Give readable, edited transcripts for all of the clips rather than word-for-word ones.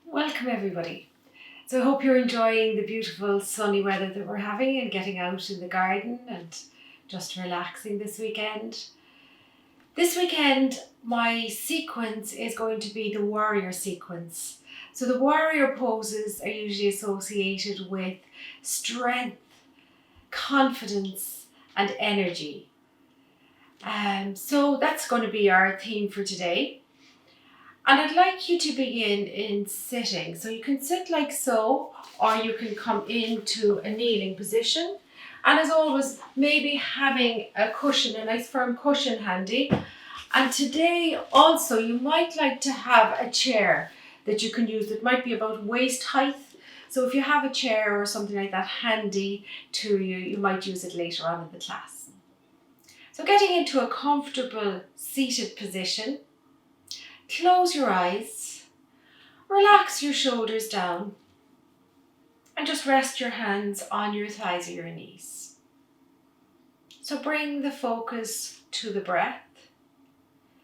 Welcome everybody. So I hope you're enjoying the beautiful sunny weather that we're having and getting out in the garden and just relaxing this weekend. This weekend my sequence is going to be the warrior sequence. So the warrior poses are usually associated with strength, confidence and energy. So that's going to be our theme for today. And I'd like you to begin in sitting. So you can sit like so, or you can come into a kneeling position. And as always, maybe having a cushion, a nice firm cushion handy. And today also, you might like to have a chair that you can use that might be about waist height. So if you have a chair or something like that handy to you, you might use it later on in the class. So getting into a comfortable seated position. Close your eyes, relax your shoulders down, and just rest your hands on your thighs or your knees. So bring the focus to the breath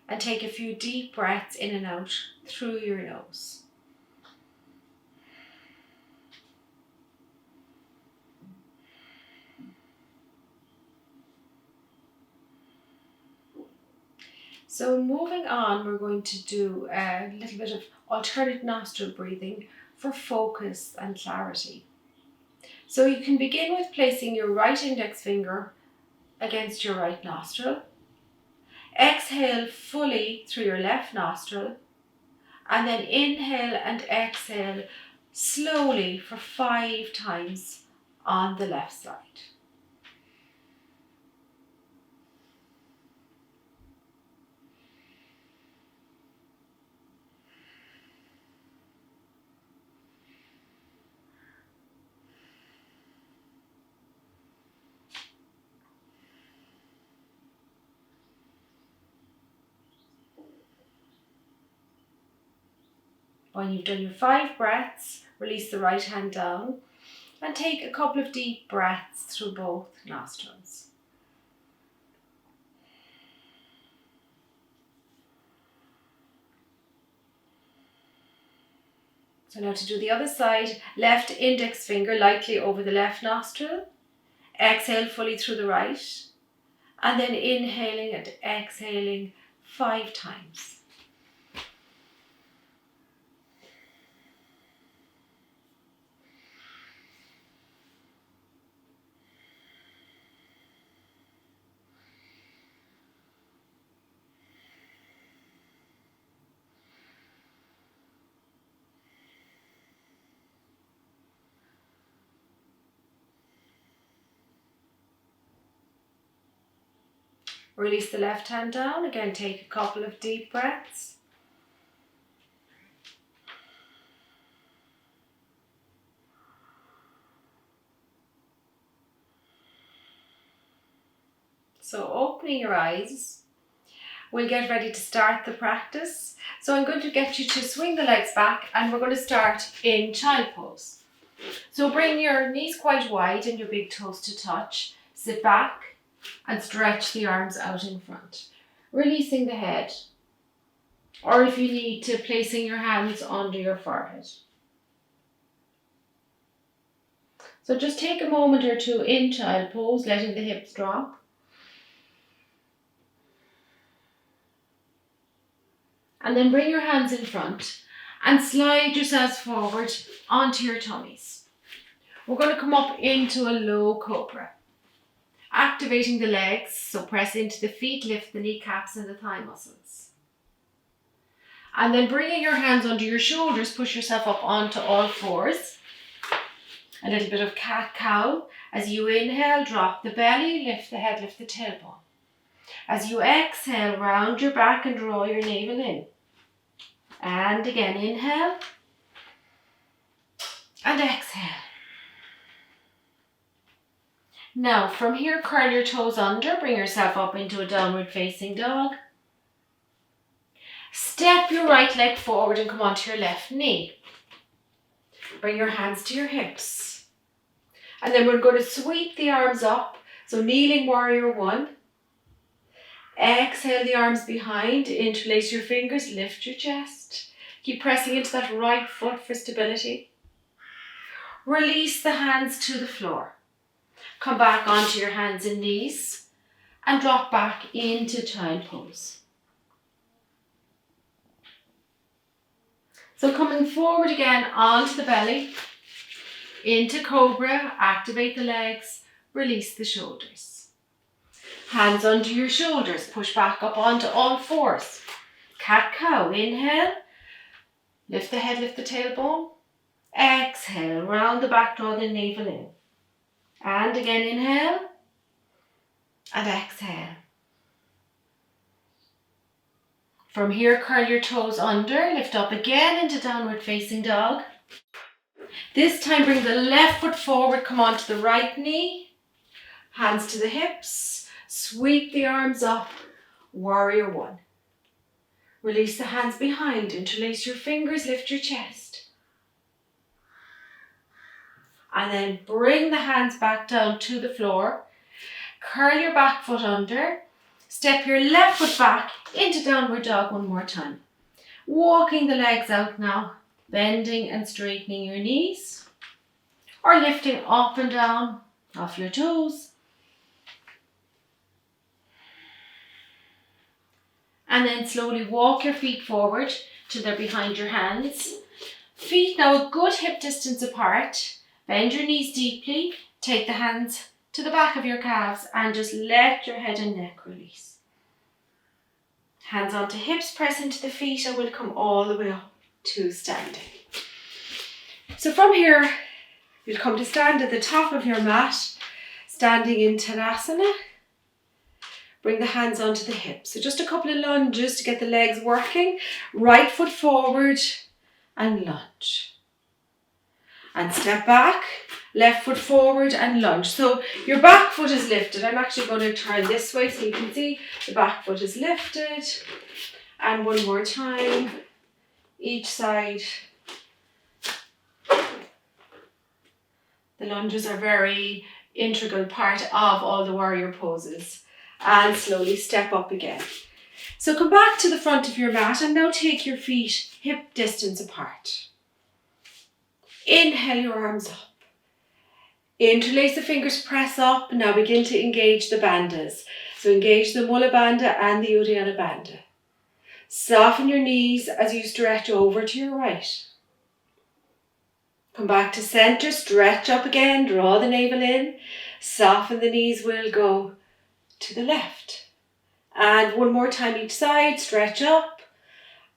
and take a few deep breaths in and out through your nose. So moving on, we're going to do a little bit of alternate nostril breathing for focus and clarity. So you can begin with placing your right index finger against your right nostril. Exhale fully through your left nostril and then inhale and exhale slowly for 5 times on the left side. When you've done your 5 breaths, release the right hand down and take a couple of deep breaths through both nostrils. So now to do the other side, left index finger lightly over the left nostril, exhale fully through the right, and then inhaling and exhaling 5 times. Release the left hand down. Again, take a couple of deep breaths. So opening your eyes, we'll get ready to start the practice. So I'm going to get you to swing the legs back and we're going to start in child pose. So bring your knees quite wide and your big toes to touch. Sit back and stretch the arms out in front, releasing the head, or if you need to, placing your hands under your forehead. So just take a moment or two in child pose, letting the hips drop. And then bring your hands in front and slide yourselves forward onto your tummies. We're going to come up into a low cobra. Activating the legs, so press into the feet, lift the kneecaps and the thigh muscles. And then bringing your hands under your shoulders, push yourself up onto all fours. A little bit of cat-cow. As you inhale, drop the belly, lift the head, lift the tailbone. As you exhale, round your back and draw your navel in. And again, inhale and exhale. Now from here, curl your toes under, bring yourself up into a downward facing dog. Step your right leg forward and come onto your left knee. Bring your hands to your hips. And then we're going to sweep the arms up. So kneeling warrior 1. Exhale the arms behind, interlace your fingers, lift your chest. Keep pressing into that right foot for stability. Release the hands to the floor. Come back onto your hands and knees and drop back into child pose. So coming forward again onto the belly, into cobra, activate the legs, release the shoulders. Hands under your shoulders, push back up onto all fours. Cat cow, inhale, lift the head, lift the tailbone. Exhale, round the back, draw the navel in. And again, inhale and exhale. From here, curl your toes under, lift up again into downward facing dog. This time, bring the left foot forward, come onto the right knee, hands to the hips, sweep the arms up, warrior one. Release the hands behind, interlace your fingers, lift your chest. And then bring the hands back down to the floor, curl your back foot under, step your left foot back into downward dog one more time. Walking the legs out now, bending and straightening your knees, or lifting up and down off your toes. And then slowly walk your feet forward till they're behind your hands. Feet now a good hip distance apart. Bend your knees deeply. Take the hands to the back of your calves and just let your head and neck release. Hands onto hips, press into the feet, and we'll come all the way up to standing. So from here, you'll come to stand at the top of your mat, standing in Tadasana. Bring the hands onto the hips. So just a couple of lunges to get the legs working. Right foot forward and lunge. And step back, left foot forward and lunge. So your back foot is lifted. I'm actually going to turn this way so you can see the back foot is lifted. And one more time, each side. The lunges are very integral part of all the warrior poses. And slowly step up again. So come back to the front of your mat and now take your feet hip distance apart. Inhale your arms up. Interlace the fingers, press up. Now begin to engage the bandhas. So engage the Mula Bandha and the Uddiyana Bandha. Soften your knees as you stretch over to your right. Come back to center, stretch up again, draw the navel in. Soften the knees, we'll go to the left. And one more time each side, stretch up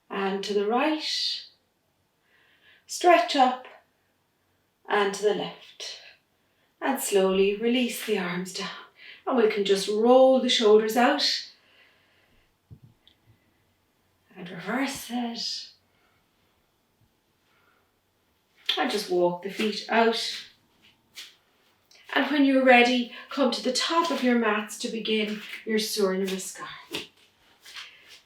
and to the right. Stretch up and to the left. And slowly release the arms down. And we can just roll the shoulders out. And reverse it. And just walk the feet out. And when you're ready, come to the top of your mats to begin your Surya Namaskar.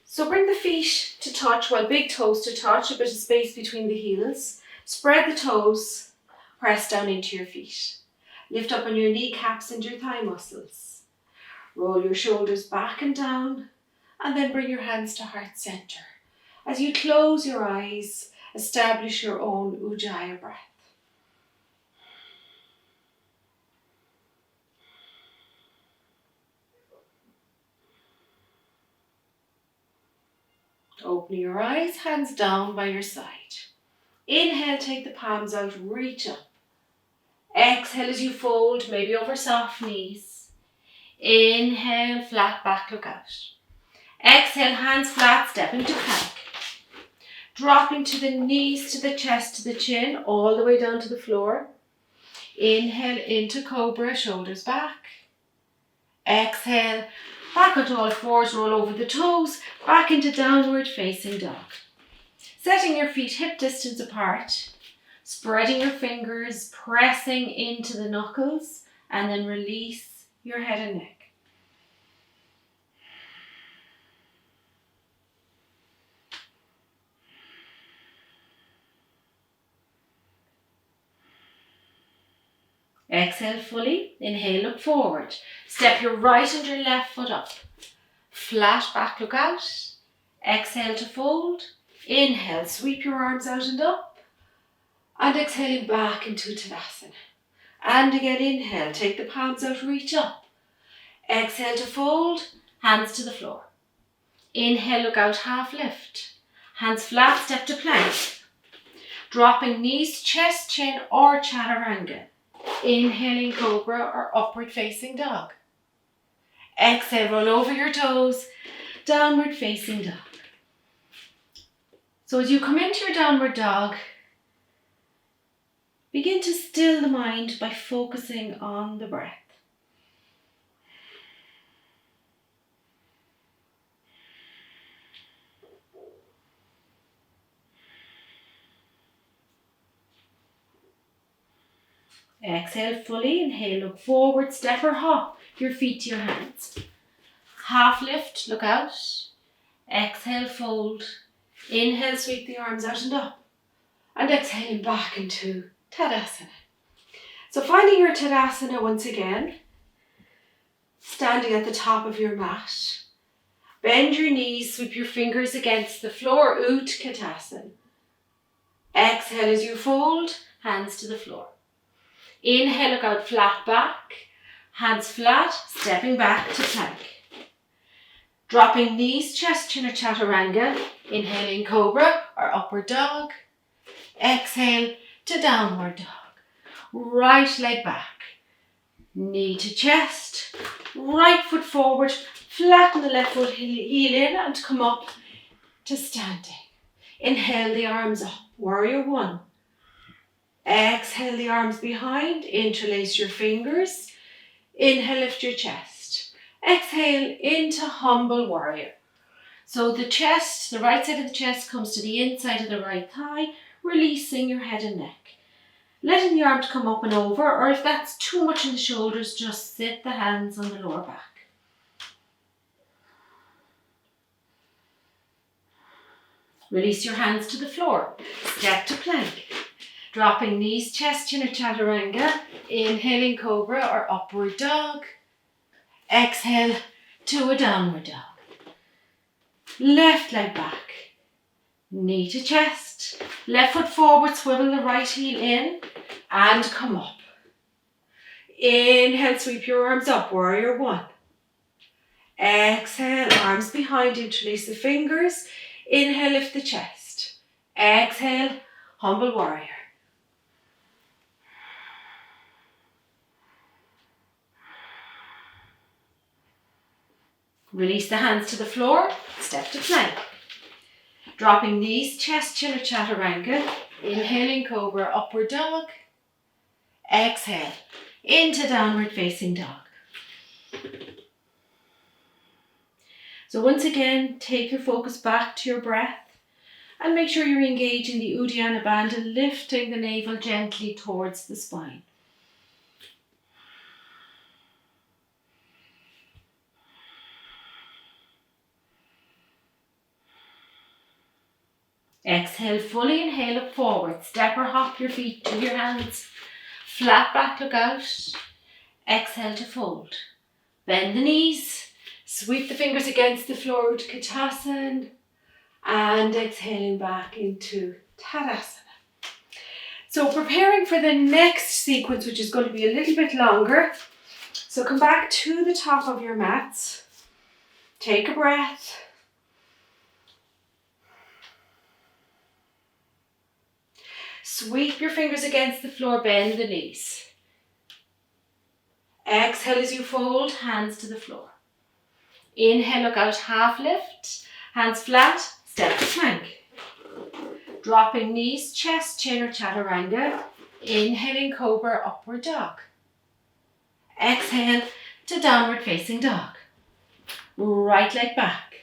So bring the feet to touch, well, big toes to touch, a bit of space between the heels. Spread the toes, press down into your feet. Lift up on your kneecaps and your thigh muscles. Roll your shoulders back and down, and then bring your hands to heart center. As you close your eyes, establish your own Ujjayi breath. Open your eyes, hands down by your side. Inhale, take the palms out, reach up. Exhale as you fold, maybe over soft knees. Inhale, flat back, look out. Exhale, hands flat, step into plank. Dropping to the knees, to the chest, to the chin, all the way down to the floor. Inhale into cobra, shoulders back. Exhale, back onto all fours, roll over the toes, back into downward facing dog. Setting your feet hip distance apart, spreading your fingers, pressing into the knuckles, and then release your head and neck. Exhale fully, inhale, look forward. Step your right and your left foot up. Flat back, look out. Exhale to fold. Inhale, sweep your arms out and up. And exhaling back into Tadasana. And again, inhale, take the palms out, reach up. Exhale to fold, hands to the floor. Inhale, look out, half lift. Hands flat, step to plank. Dropping knees, chest, chin or chaturanga. Inhaling cobra or upward facing dog. Exhale, roll over your toes, downward facing dog. So as you come into your downward dog, begin to still the mind by focusing on the breath. Exhale fully, inhale, look forward, step or hop your feet to your hands. Half lift, look out. Exhale, fold. Inhale, sweep the arms out and up. And exhaling back into Tadasana. So finding your Tadasana once again. Standing at the top of your mat. Bend your knees, sweep your fingers against the floor, Utkatasana. Exhale as you fold, hands to the floor. Inhale, look out, flat back, hands flat, stepping back to plank. Dropping knees, chest, chin or chaturanga. Inhaling cobra or upward dog. Exhale to downward dog. Right leg back, knee to chest, right foot forward, flatten the left foot, heel in and come up to standing. Inhale the arms up, warrior one. Exhale the arms behind, interlace your fingers. Inhale, lift your chest. Exhale into humble warrior. So the chest, the right side of the chest comes to the inside of the right thigh, releasing your head and neck. Letting the arm to come up and over, or if that's too much in the shoulders, just sit the hands on the lower back. Release your hands to the floor. Step to plank. Dropping knees, chest, chin or chaturanga. Inhaling cobra or upward dog. Exhale to a downward dog. Left leg back. Knee to chest. Left foot forward, swivel the right heel in and come up. Inhale, sweep your arms up, warrior one. Exhale, arms behind, interlace the fingers. Inhale, lift the chest. Exhale, humble warrior. Release the hands to the floor, step to plank. Dropping knees, chest, chin or chaturanga. Inhaling cobra, upward dog. Exhale, into downward facing dog. So once again, take your focus back to your breath and make sure you're engaging the Uddiyana Bandha, lifting the navel gently towards the spine. Exhale fully, inhale, look forward, step or hop your feet to your hands, flat back, look out. Exhale to fold. Bend the knees, sweep the fingers against the floor, Utkatasana, and exhaling back into Tadasana. So preparing for the next sequence, which is going to be a little bit longer. So come back to the top of your mats, take a breath. Sweep your fingers against the floor, bend the knees. Exhale as you fold, hands to the floor. Inhale, look out, half lift, hands flat, step to plank. Dropping knees, chest, chin or chaturanga. Inhaling cobra, upward dog. Exhale to downward facing dog. Right leg back,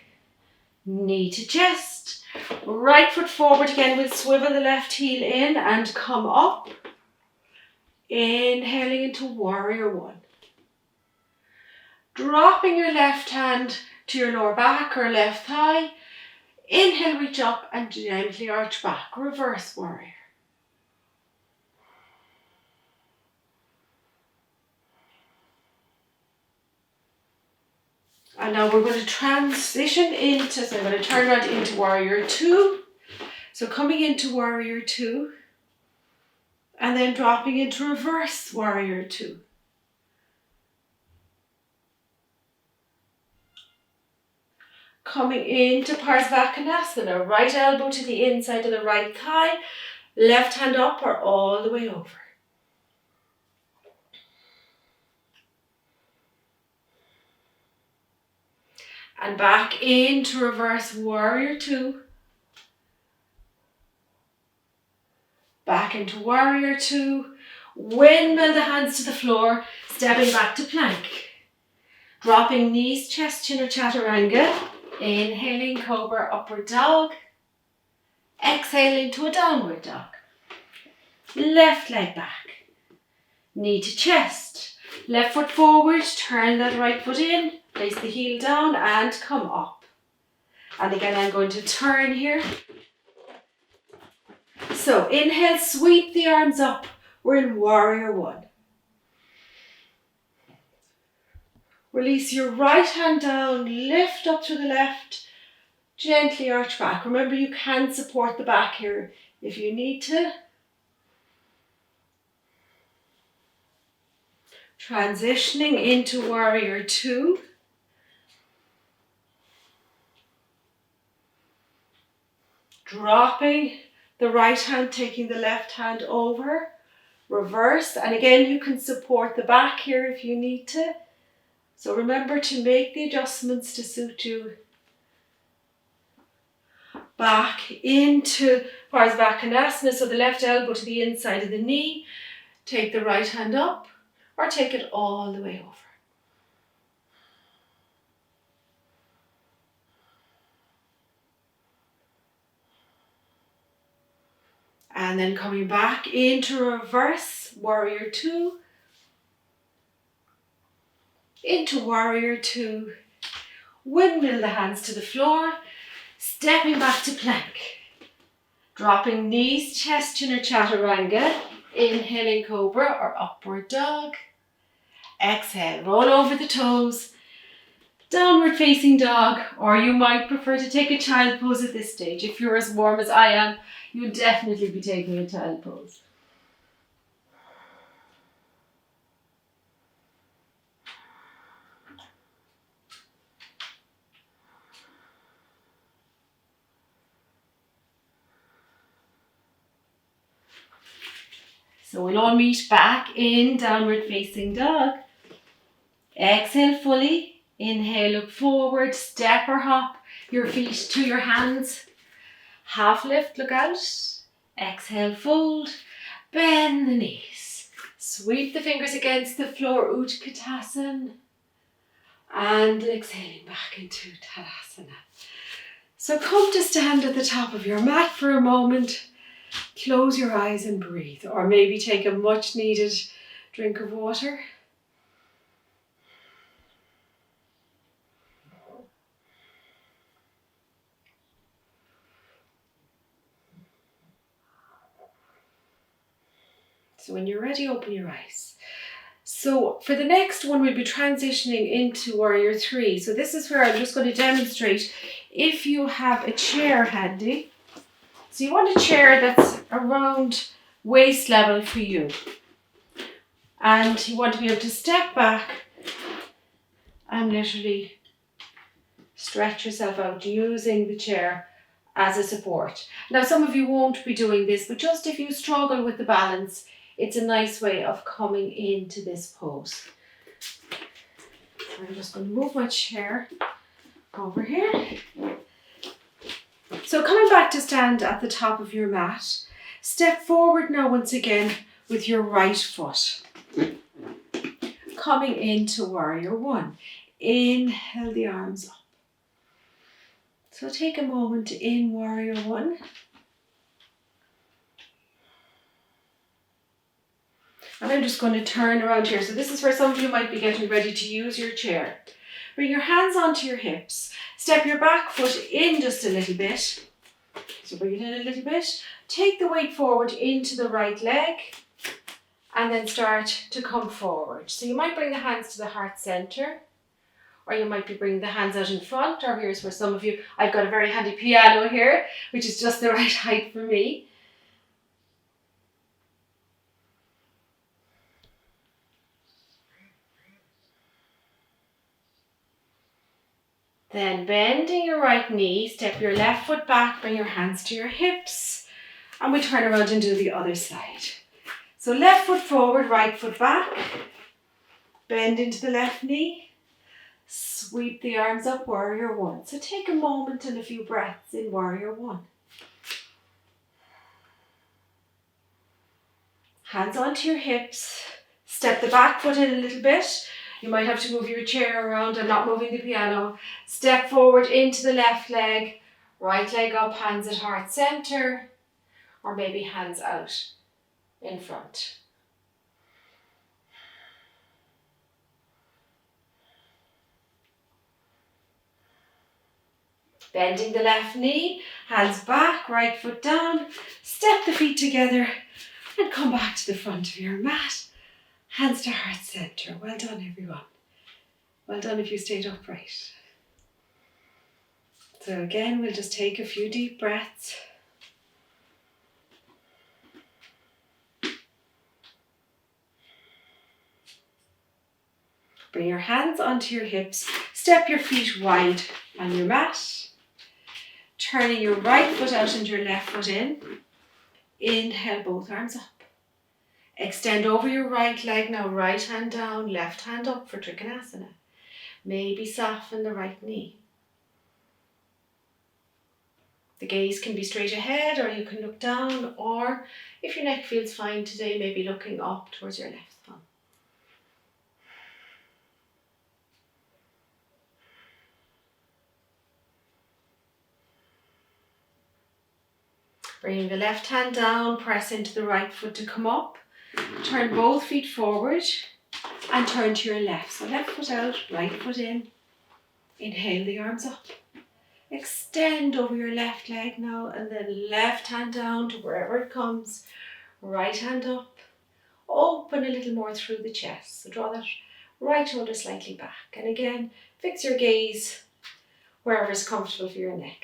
knee to chest. Right foot forward again, we'll swivel the left heel in and come up. Inhaling into warrior one. Dropping your left hand to your lower back or left thigh. Inhale, reach up and gently arch back, reverse warrior. And now we're going to transition into, so I'm going to turn around into warrior two. So coming into warrior two, and then dropping into reverse warrior two. Coming into Parsvakonasana, right elbow to the inside of the right thigh, left hand up or all the way over. And back into reverse warrior two. Back into warrior two. Windmill the hands to the floor, stepping back to plank. Dropping knees, chest, chin or chaturanga. Inhaling cobra, upward dog. Exhaling to a downward dog. Left leg back. Knee to chest. Left foot forward, turn that right foot in. Place the heel down and come up. And again, I'm going to turn here. So inhale, sweep the arms up. We're in warrior one. Release your right hand down, lift up to the left, gently arch back. Remember, you can support the back here if you need to. Transitioning into warrior two. Dropping the right hand, taking the left hand over. Reverse, and again, you can support the back here if you need to. So remember to make the adjustments to suit you. Back into Parsvakonasana, so the left elbow to the inside of the knee. Take the right hand up or take it all the way over. And then coming back into reverse, warrior two. Into warrior two. Windmill the hands to the floor. Stepping back to plank. Dropping knees, chest, chin or chaturanga. Inhaling cobra or upward dog. Exhale, roll over the toes. Downward facing dog, or you might prefer to take a child pose at this stage. If you're as warm as I am, you'll definitely be taking a child pose. So we'll all meet back in downward facing dog. Exhale fully. Inhale, look forward, step or hop your feet to your hands. Half lift, look out. Exhale, fold, bend the knees. Sweep the fingers against the floor, Utkatasana. And exhaling back into Tadasana. So come to stand at the top of your mat for a moment. Close your eyes and breathe, or maybe take a much needed drink of water. So when you're ready, open your eyes. So for the next one, we'll be transitioning into warrior three. So this is where I'm just going to demonstrate if you have a chair handy. So you want a chair that's around waist level for you. And you want to be able to step back and literally stretch yourself out using the chair as a support. Now some of you won't be doing this, but just if you struggle with the balance, it's a nice way of coming into this pose. So I'm just going to move my chair over here. So coming back to stand at the top of your mat, step forward now once again with your right foot. Coming into warrior one. Inhale the arms up. So take a moment in warrior one. And I'm just going to turn around here. So this is where some of you might be getting ready to use your chair. Bring your hands onto your hips. Step your back foot in just a little bit. So bring it in a little bit. Take the weight forward into the right leg. And then start to come forward. So you might bring the hands to the heart center. or you might be bringing the hands out in front, or here's where some of you, I've got a very handy piano here, which is just the right height for me. Then bending your right knee, step your left foot back, bring your hands to your hips, and we turn around and do the other side. So left foot forward, right foot back, bend into the left knee, sweep the arms up, warrior one. So take a moment and a few breaths in warrior one. Hands onto your hips, step the back foot in a little bit. You might have to move your chair around. I'm not moving the piano. Step forward into the left leg, right leg up, hands at heart center, or maybe hands out in front. Bending the left knee, hands back, right foot down, step the feet together and come back to the front of your mat. Hands to heart center. Well done, everyone. Well done if you stayed upright. So again, we'll just take a few deep breaths. Bring your hands onto your hips. Step your feet wide on your mat. Turning your right foot out and your left foot in. Inhale, both arms up. Extend over your right leg now, right hand down, left hand up for Trikonasana. Maybe soften the right knee. The gaze can be straight ahead, or you can look down, or if your neck feels fine today, maybe looking up towards your left thumb. Bringing the left hand down, press into the right foot to come up. Turn both feet forward and turn to your left. So left foot out, right foot in. Inhale the arms up. Extend over your left leg now, and then left hand down to wherever it comes. Right hand up. Open a little more through the chest. So draw that right shoulder slightly back. And again, fix your gaze wherever is comfortable for your neck.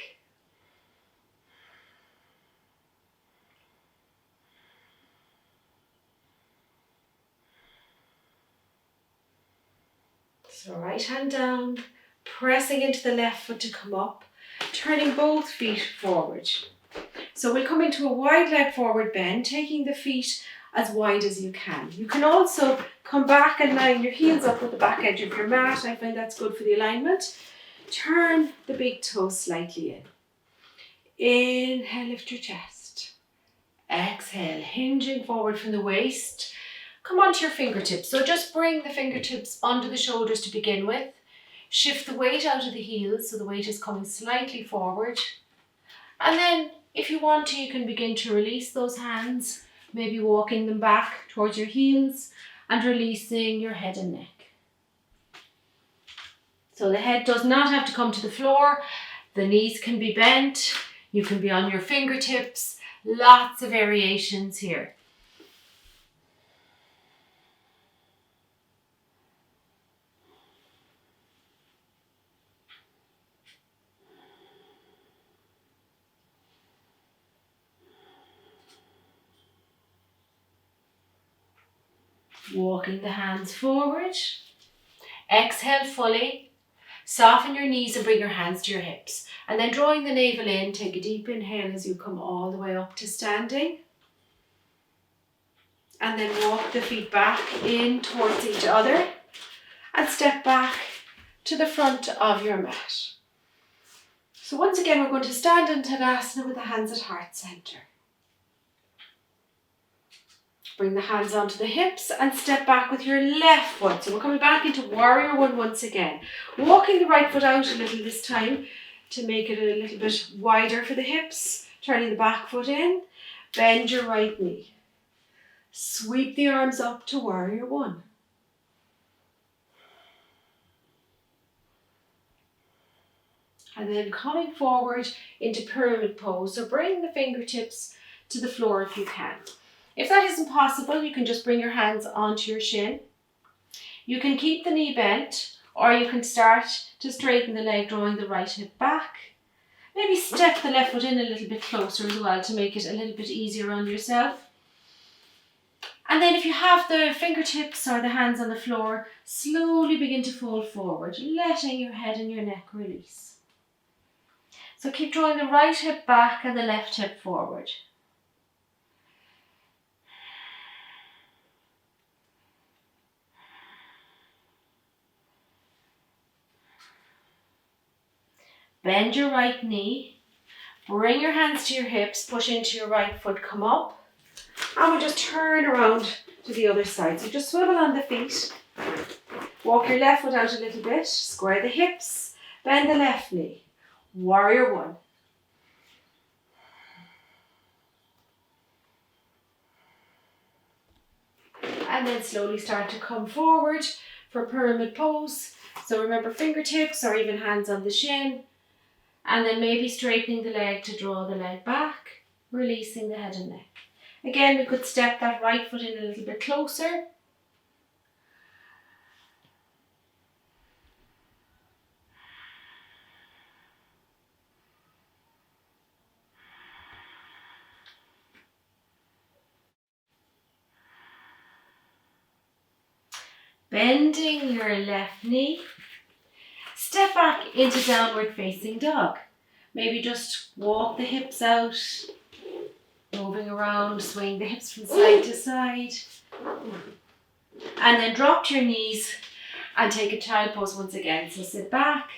So right hand down, pressing into the left foot to come up, turning both feet forward. So we'll come into a wide leg forward bend, taking the feet as wide as you can. You can also come back and line your heels up with the back edge of your mat. I find that's good for the alignment. Turn the big toe slightly in. Inhale, lift your chest. Exhale, hinging forward from the waist. Come onto your fingertips. So just bring the fingertips under the shoulders to begin with. Shift the weight out of the heels so the weight is coming slightly forward. And then if you want to, you can begin to release those hands, maybe walking them back towards your heels and releasing your head and neck. So the head does not have to come to the floor. The knees can be bent. You can be on your fingertips. Lots of variations here. Walking the hands forward. Exhale fully. Soften your knees and bring your hands to your hips. And then drawing the navel in, take a deep inhale as you come all the way up to standing. And then walk the feet back in towards each other. And step back to the front of your mat. So once again, we're going to stand in Tadasana with the hands at heart center. Bring the hands onto the hips and step back with your left foot. So we're coming back into warrior one once again. Walking the right foot out a little this time to make it a little bit wider for the hips. Turning the back foot in. Bend your right knee. Sweep the arms up to warrior one. And then coming forward into pyramid pose. So bring the fingertips to the floor if you can. If that isn't possible, you can just bring your hands onto your shin. You can keep the knee bent, Or you can start to straighten the leg, drawing the right hip back. Maybe step the left foot in a little bit closer as well to make it a little bit easier on yourself. And then if you have the fingertips or the hands on the floor, slowly begin to fold forward, letting your head and your neck release. So keep drawing the right hip back and the left hip forward. Bend your right knee, bring your hands to your hips, push into your right foot, come up, and we'll just turn around to the other side. So just swivel on the feet, walk your left foot out a little bit, square the hips, bend the left knee, warrior one. And then slowly start to come forward for pyramid pose. So remember fingertips or even hands on the shin. And then maybe straightening the leg to draw the leg back, releasing the head and neck. Again, we could step that right foot in a little bit closer. Bending your left knee. Step back into downward facing dog. Maybe just walk the hips out, moving around, swing the hips from side to side. And then drop to your knees and take a child pose once again. So sit back,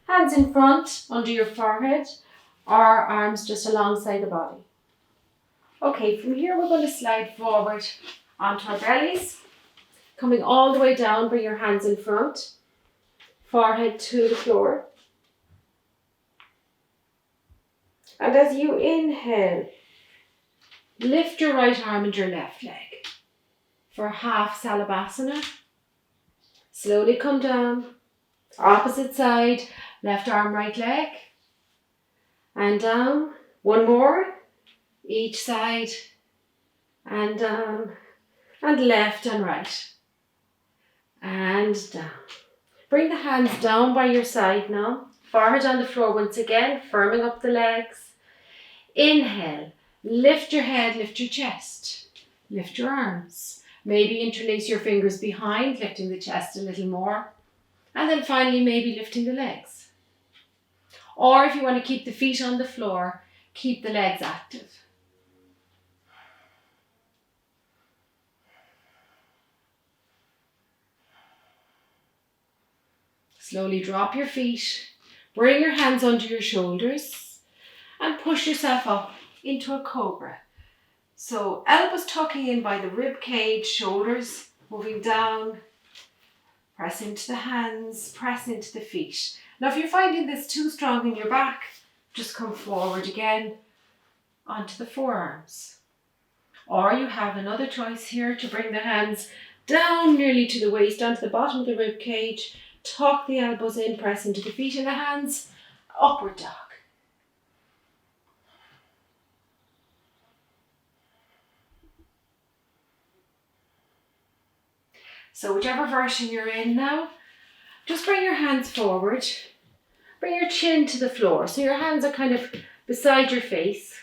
hands in front under your forehead, or arms just alongside the body. Okay, from here we're going to slide forward onto our bellies. Coming all the way down, bring your hands in front, forehead to the floor. And as you inhale, lift your right arm and your left leg for half Salabhasana. Slowly come down, opposite side, left arm, right leg, and down. One more, each side, and down, and left and right, and down. Bring the hands down by your side now, forehead on the floor once again, firming up the legs. Inhale, lift your head, lift your chest, lift your arms. Maybe interlace your fingers behind, lifting the chest a little more. And then finally, maybe lifting the legs. Or if you want to keep the feet on the floor, keep the legs active. Slowly drop your feet, bring your hands under your shoulders and push yourself up into a cobra. So elbows tucking in by the rib cage, shoulders moving down, press into the hands, press into the feet. Now if you're finding this too strong in your back, just come forward again onto the forearms. Or you have another choice here to bring the hands down nearly to the waist, onto the bottom of the rib cage, tuck the elbows in, press into the feet and the hands, upward dog. So whichever version you're in now, just bring your hands forward, bring your chin to the floor. So your hands are kind of beside your face.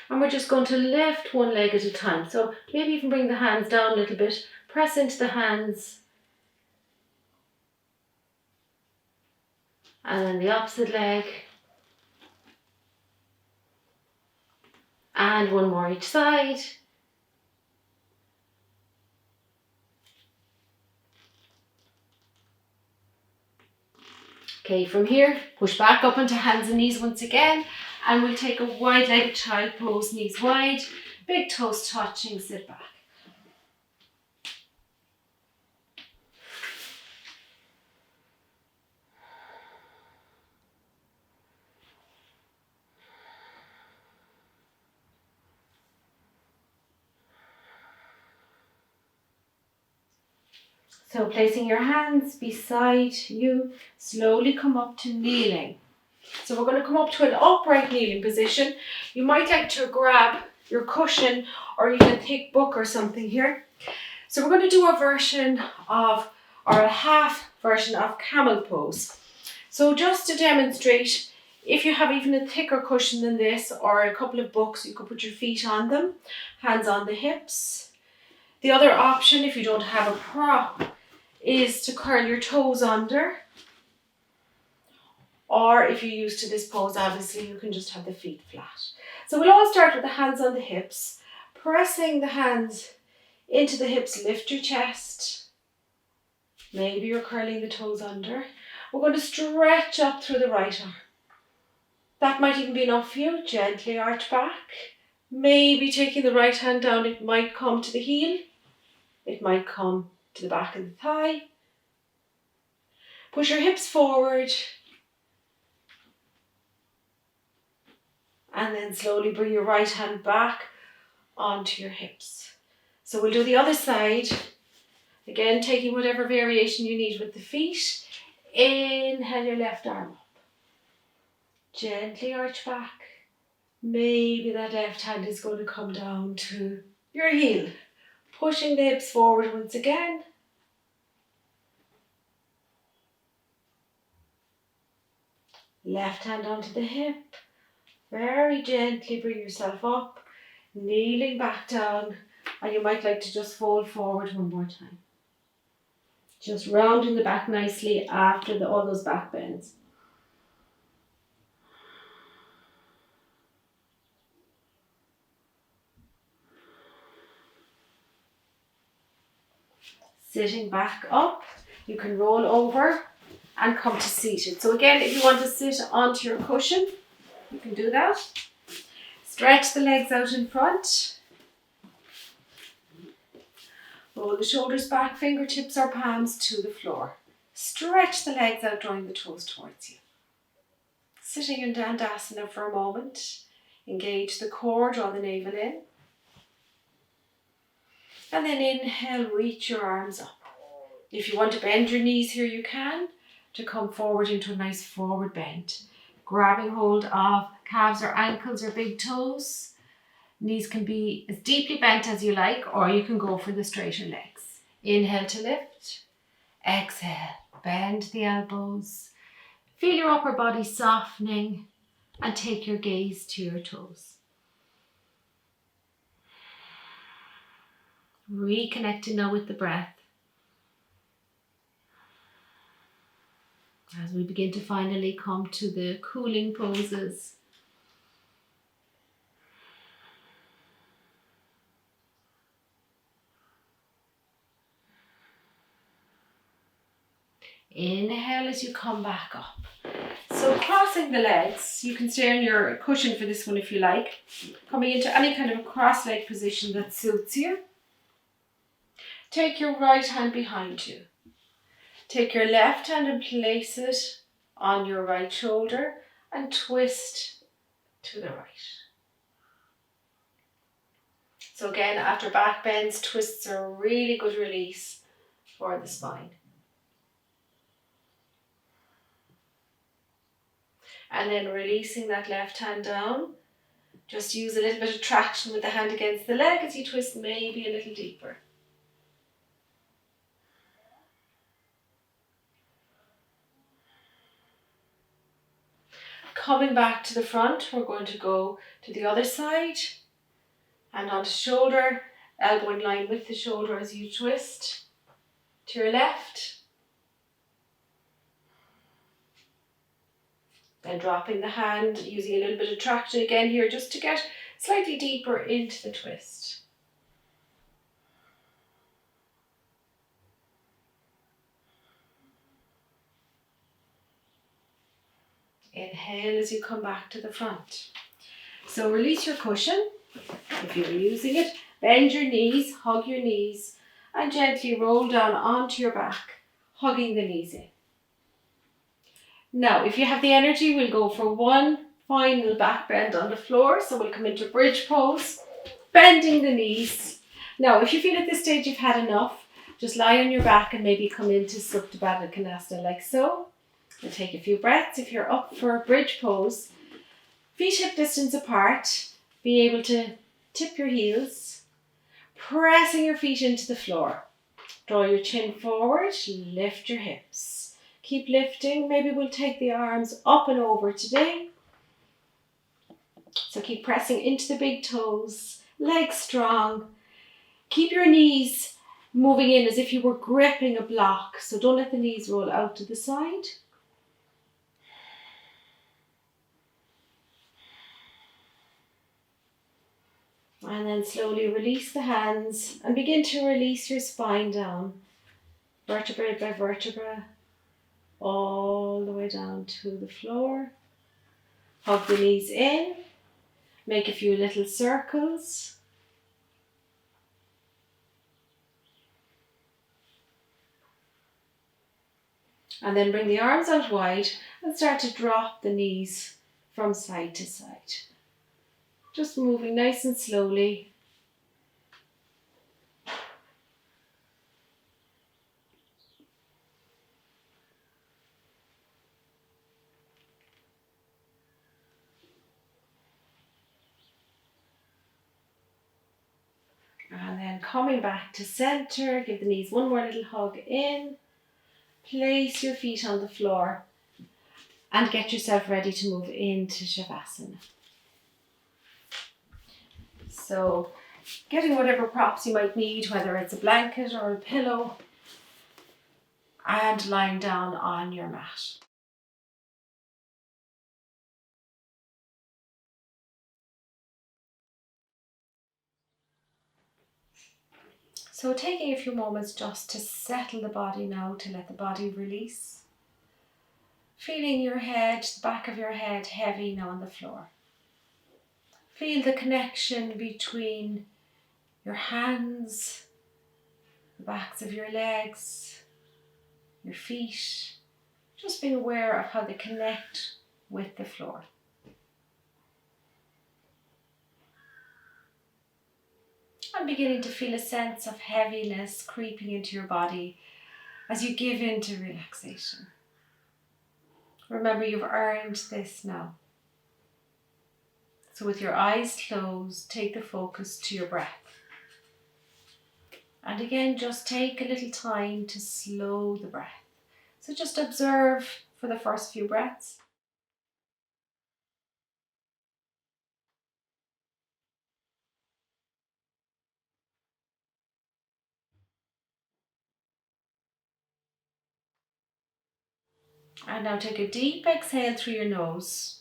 And we're just going to lift one leg at a time. So maybe even bring the hands down a little bit, press into the hands. And then the opposite leg. And one more each side. Okay, from here, push back up onto hands and knees once again, and we'll take a wide-legged child pose, knees wide, big toes touching, sit back. So placing your hands beside you, slowly come up to kneeling. So we're going to come up to an upright kneeling position. You might like to grab your cushion or even a thick book or something here. So we're going to do a version of or a half version of camel pose. So just to demonstrate, if you have even a thicker cushion than this or a couple of books, you could put your feet on them, hands on the hips. The other option, if you don't have a prop, is to curl your toes under. Or if you're used to this pose, obviously, you can just have the feet flat. So we'll all start with the hands on the hips. Pressing the hands into the hips, lift your chest. Maybe you're curling the toes under. We're going to stretch up through the right arm. That might even be enough for you. Gently arch back. Maybe taking the right hand down, it might come to the heel. It might come to the back of the thigh. Push your hips forward. And then slowly bring your right hand back onto your hips. So we'll do the other side. Again, taking whatever variation you need with the feet. Inhale your left arm up. Gently arch back. Maybe that left hand is going to come down to your heel. Pushing the hips forward once again. Left hand onto the hip. Very gently bring yourself up. Kneeling back down. And you might like to just fold forward one more time. Just rounding the back nicely after all those back bends. Sitting back up, you can roll over and come to seated. So again, if you want to sit onto your cushion, you can do that. Stretch the legs out in front. Roll the shoulders back, fingertips or palms to the floor. Stretch the legs out, drawing the toes towards you. Sitting in Dandasana for a moment. Engage the core, draw the navel in. And then inhale, reach your arms up. If you want to bend your knees here, you can, to come forward into a nice forward bend. Grabbing hold of calves or ankles or big toes. Knees can be as deeply bent as you like, or you can go for the straighter legs. Inhale to lift. Exhale, bend the elbows. Feel your upper body softening and take your gaze to your toes. Reconnecting now with the breath. As we begin to finally come to the cooling poses. Inhale as you come back up. So crossing the legs, you can stay on your cushion for this one if you like. Coming into any kind of a cross leg position that suits you. Take your right hand behind you. Take your left hand and place it on your right shoulder and twist to the right. So again, after back bends, twists are a really good release for the spine. And then releasing that left hand down. Just use a little bit of traction with the hand against the leg as you twist maybe a little deeper. Coming back to the front, we're going to go to the other side. Hand onto shoulder, elbow in line with the shoulder as you twist to your left. Then dropping the hand, using a little bit of traction again here just to get slightly deeper into the twist. Inhale as you come back to the front. So release your cushion if you're using it. Bend your knees, hug your knees, and gently roll down onto your back, hugging the knees in. Now, if you have the energy, we'll go for one final back bend on the floor. So we'll come into bridge pose, bending the knees. Now, if you feel at this stage you've had enough, just lie on your back and maybe come into Supta Baddha Konasana like so. And take a few breaths. If you're up for a bridge pose, feet hip distance apart, be able to tip your heels, pressing your feet into the floor. Draw your chin forward, lift your hips. Keep lifting. Maybe we'll take the arms up and over today. So keep pressing into the big toes, legs strong. Keep your knees moving in as if you were gripping a block. So don't let the knees roll out to the side. And then slowly release the hands and begin to release your spine down, vertebrae by vertebra, all the way down to the floor. Hug the knees in, make a few little circles. And then bring the arms out wide and start to drop the knees from side to side. Just moving nice and slowly. And then coming back to center, give the knees one more little hug in. Place your feet on the floor and get yourself ready to move into Shavasana. So getting whatever props you might need, whether it's a blanket or a pillow, and lying down on your mat. So taking a few moments just to settle the body now, to let the body release. Feeling your head, the back of your head heavy now on the floor. Feel the connection between your hands, the backs of your legs, your feet. Just being aware of how they connect with the floor. I'm beginning to feel a sense of heaviness creeping into your body as you give in to relaxation. Remember, you've earned this now. So with your eyes closed, take the focus to your breath. And again, just take a little time to slow the breath. So just observe for the first few breaths. And now take a deep exhale through your nose.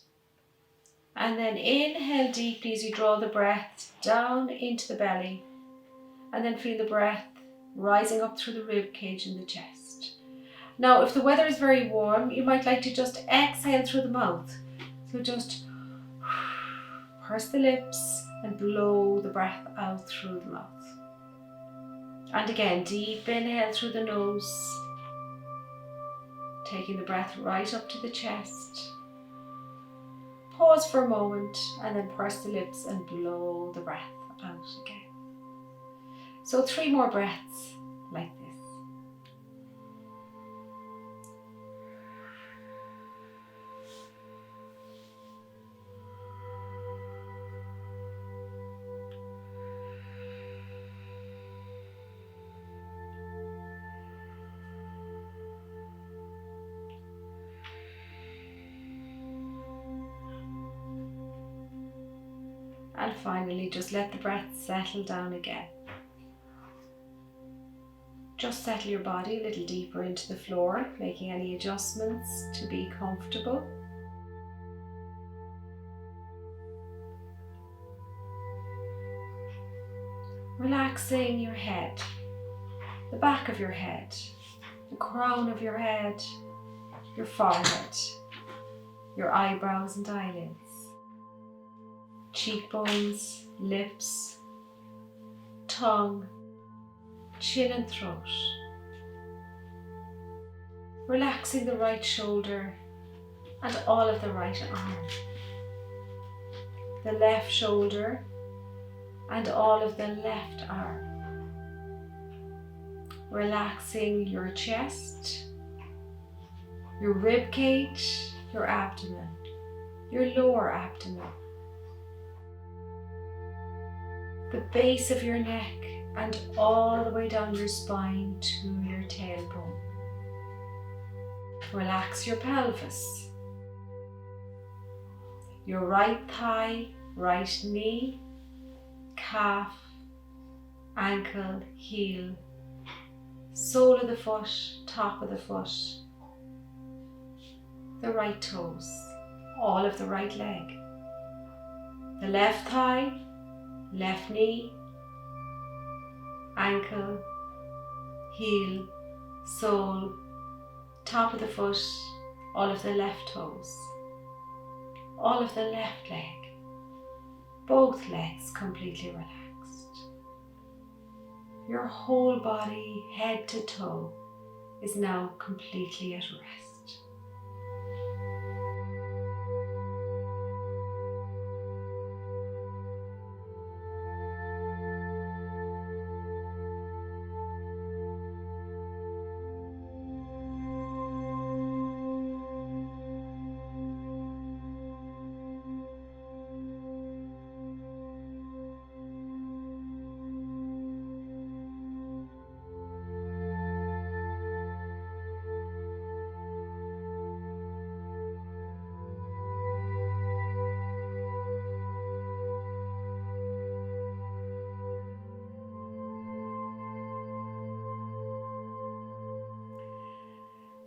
And then inhale deeply as you draw the breath down into the belly. And then feel the breath rising up through the rib cage and the chest. Now, if the weather is very warm, you might like to just exhale through the mouth. So just purse the lips and blow the breath out through the mouth. And again, deep inhale through the nose, taking the breath right up to the chest. Pause for a moment and then purse the lips and blow the breath out again. So 3 more breaths like this. And finally, just let the breath settle down again. Just settle your body a little deeper into the floor, making any adjustments to be comfortable. Relaxing your head, the back of your head, the crown of your head, your forehead, your eyebrows and eyelids, cheekbones, lips, tongue, chin and throat. Relaxing the right shoulder and all of the right arm, the left shoulder and all of the left arm. Relaxing your chest, your rib cage, your abdomen, your lower abdomen, the base of your neck and all the way down your spine to your tailbone. Relax your pelvis, your right thigh, right knee, calf, ankle, heel, sole of the foot, top of the foot, the right toes, all of the right leg, the left thigh, left knee, ankle, heel, sole, top of the foot, all of the left toes, all of the left leg, both legs completely relaxed. Your whole body, head to toe, is now completely at rest.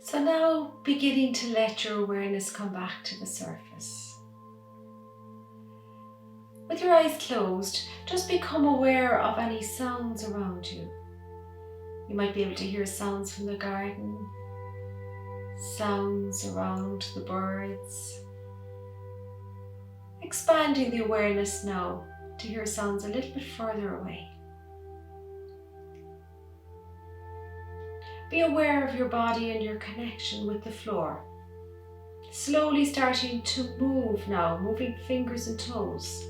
So now beginning to let your awareness come back to the surface. With your eyes closed, just become aware of any sounds around you. You might be able to hear sounds from the garden, sounds around the birds. Expanding the awareness now to hear sounds a little bit further away. Be aware of your body and your connection with the floor. Slowly starting to move now, moving fingers and toes,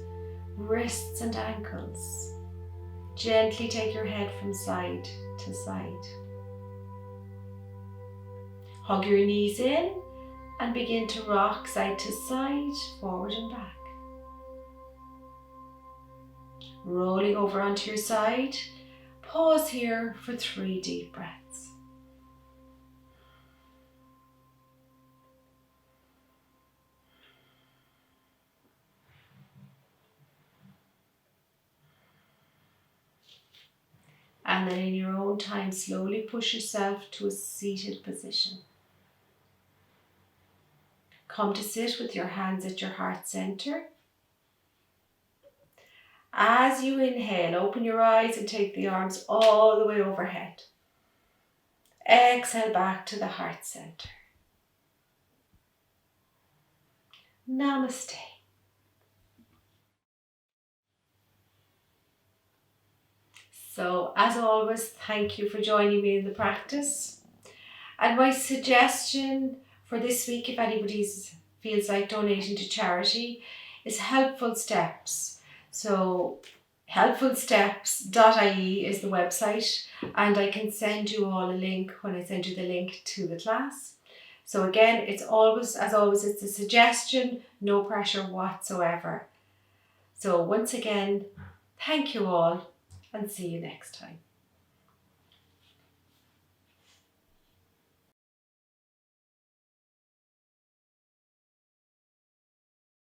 wrists and ankles. Gently take your head from side to side. Hug your knees in and begin to rock side to side, forward and back. Rolling over onto your side, pause here for 3 deep breaths. And then in your own time, slowly push yourself to a seated position. Come to sit with your hands at your heart center. As you inhale, open your eyes and take the arms all the way overhead. Exhale back to the heart center. Namaste. So, as always, thank you for joining me in the practice. And my suggestion for this week, if anybody feels like donating to charity, is Helpful Steps. So, helpfulsteps.ie is the website, and I can send you all a link when I send you the link to the class. So again, it's always a suggestion, no pressure whatsoever. So once again, thank you all, and see you next time.